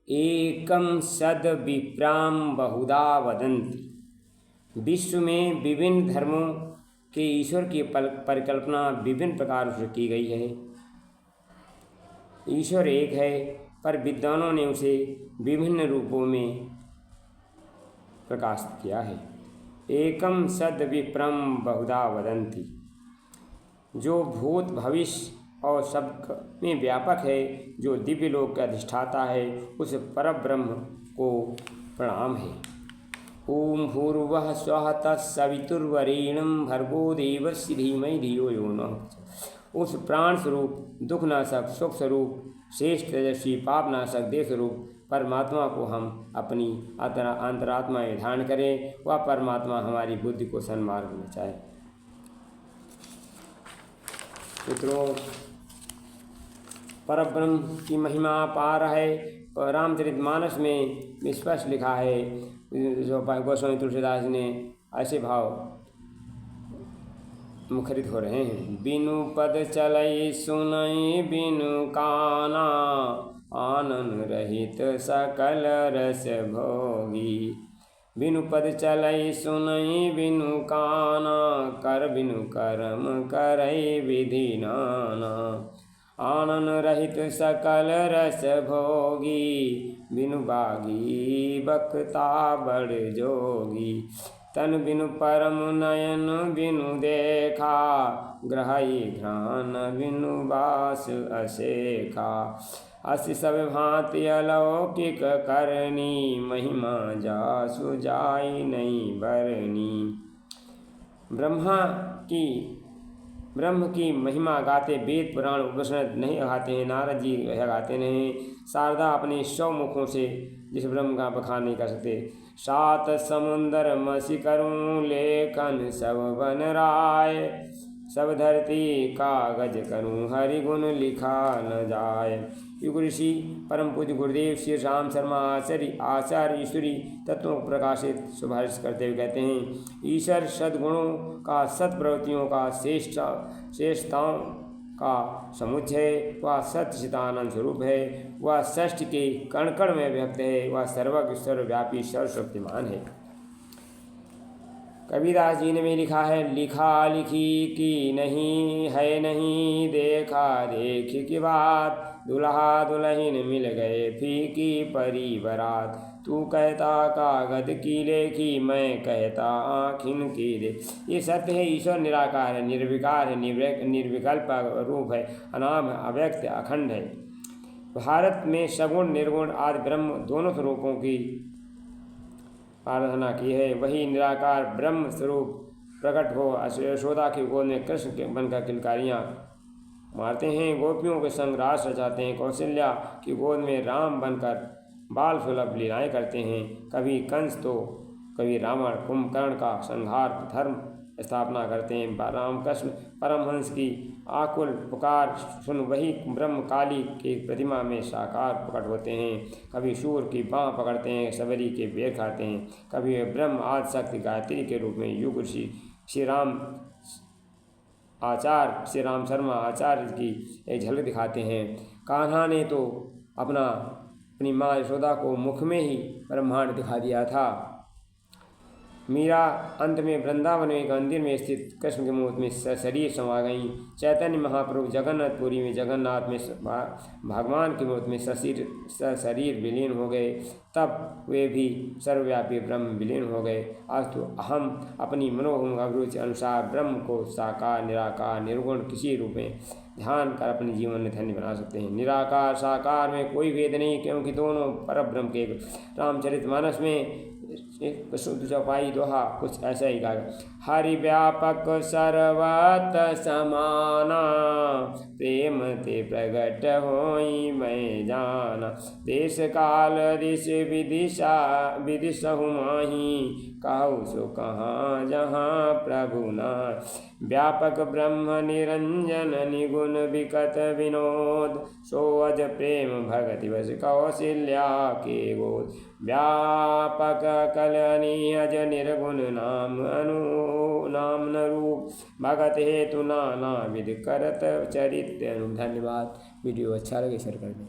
एकम सद विप्राम बहुधा वदन्ति। विश्व में विभिन्न धर्मों के ईश्वर की परिकल्पना विभिन्न प्रकार से की गई है। ईश्वर एक है, पर विद्वानों ने उसे विभिन्न रूपों में प्रकाशित किया है। एकम सद विप्रम बहुधा वदन्ति, जो भूत भविष्य और सब में व्यापक है, जो दिव्य लोक का अधिष्ठाता है, उस परब्रह्म को प्रणाम है। ओम भूर्भुवः स्वः तत्सवितुर्वरेण्यं भर्गो देवस्य धीमहि धियो यो नः प्रचोदयात्। उस प्राण स्वरूप, दुखनाशक, सुख स्वरूप, श्रेष्ठ तेजस्वी, पापनाशक, देव स्वरूप परमात्मा को हम अपनी अंतरात्मा में ध्यान करें। वह परमात्मा हमारी बुद्धि को सन्मार्ग में चाहे। मित्रों, परब्रह्म की महिमा अपार है। रामचरितमानस में स्पष्ट लिखा है, जो गोस्वामी तुलसीदास ने ऐसे भाव मुखरित हो रहे हैं। बिनु पद चलई सुनई बिनु काना, आनन रहित सकल रस भोगी। बिनु पद चलई सुनई बिनु काना, कर बिनु कर्म करई विधि नाना। आनन रहित सकल रस भोगी, बिनु बागी बक्ता बड़ जोगी। तन बिनु परम नयन बिनु देखा, ग्रहई घ्राण बिनु बास असेखा। अस सब भांति अलौकिक करनी, महिमा जासु जाई नहीं बरनी। ब्रह्म की महिमा गाते वेद पुराण उपनिषद नहीं गाते हैं, नारद जी गाते नहीं। शारदा अपने 100 मुखों से जिस ब्रह्म का बखान नहीं कर सकते। 7 समुंदर मसी करूं लेखन सब बन राय, सब धरती कागज करूं हरि गुण लिखा न जाए। युग ऋषि परम पूज्य गुरुदेव श्री राम शर्मा आचार्य ईश्वरी तत्वों को प्रकाशित सुभाषित करते हुए कहते हैं, ईश्वर सद्गुणों का, सत्प्रवृत्तियों का, श्रेष्ठताओं का समुच्चय है। वह सत्य चिदानंद स्वरूप है। वह षष्ठ के कण कण में व्यक्त है। वह सर्वज्ञ, सर्वव्यापी, सर्वशक्तिमान है। कबीरदास जी ने भी लिखा है, लिखा लिखी की नहीं है, नहीं देखा देखी की बात। दुल्हा दुल्हन मिल गए फीकी परी बरात। तू कहता कागज की लेखी, मैं कहता आँखिन की दे। ये सत्य है। ईश्वर निराकार है, निर्विकार है, निर्विकल्प रूप है, अनाम है, अव्यक्त, अखंड है। भारत में सगुण निर्गुण आदि ब्रह्म दोनों स्वरूपों की आराधना की है। वही निराकार ब्रह्म स्वरूप प्रकट हो यशोदा की गोद में कृष्ण बनकर किलकारियाँ मारते हैं, गोपियों के संग रास रचाते हैं, कौशल्या की गोद में राम बनकर बाल सुलभ लीलाएँ करते हैं। कभी कंस तो कभी रावण, कुंभकर्ण का संहार, धर्म स्थापना करते हैं। रामकृष्ण परमहंस की आकुल पुकार सुन वही ब्रह्म काली की प्रतिमा में साकार प्रकट होते हैं। कभी सूर की बाँह पकड़ते हैं, सबरी के बेर खाते हैं। कभी ब्रह्म आदि शक्ति गायत्री के रूप में युग श्री राम शर्मा आचार्य की एक झलक दिखाते हैं। कान्हा ने तो अपनी माँ यशोदा को मुख में ही ब्रह्मांड दिखा दिया था। मीरा अंत में वृंदावन में एक मंदिर में स्थित कृष्ण के मुख में शरीर समा गई। चैतन्य महाप्रभु जगन्नाथपुरी में जगन्नाथ में भगवान के मुख में शरीर विलीन हो गए। तब वे भी सर्वव्यापी ब्रह्म विलीन हो गए। आज तो हम अपनी मनोभूम अभिरुचि अनुसार ब्रह्म को साकार, निराकार, निर्गुण किसी रूप में ध्यान कर अपने जीवन में धन्य बना सकते हैं। निराकार साकार में कोई भेद नहीं, क्योंकि दोनों परब्रह्म के। रामचरितमानस में शुद्ध चौपाई दोहा कुछ ऐसा ही गाया, हरि व्यापक सर्वत समाना, प्रेम ते प्रगट होई मैं जाना। देश काल दिश विदिशहु माही, कहु सो कहाँ जहाँ प्रभु ना। व्यापक ब्रह्म निरंजन निगुण विकट विनोद, सो अज प्रेम भगति बस कौशल्या के गोद। व्यापक कलनी अज निर्गुण नाम न रूप, भगत हेतु नाना विधि करत चरित्र। धन्यवाद। वीडियो अच्छा लगे शेयर कर दें।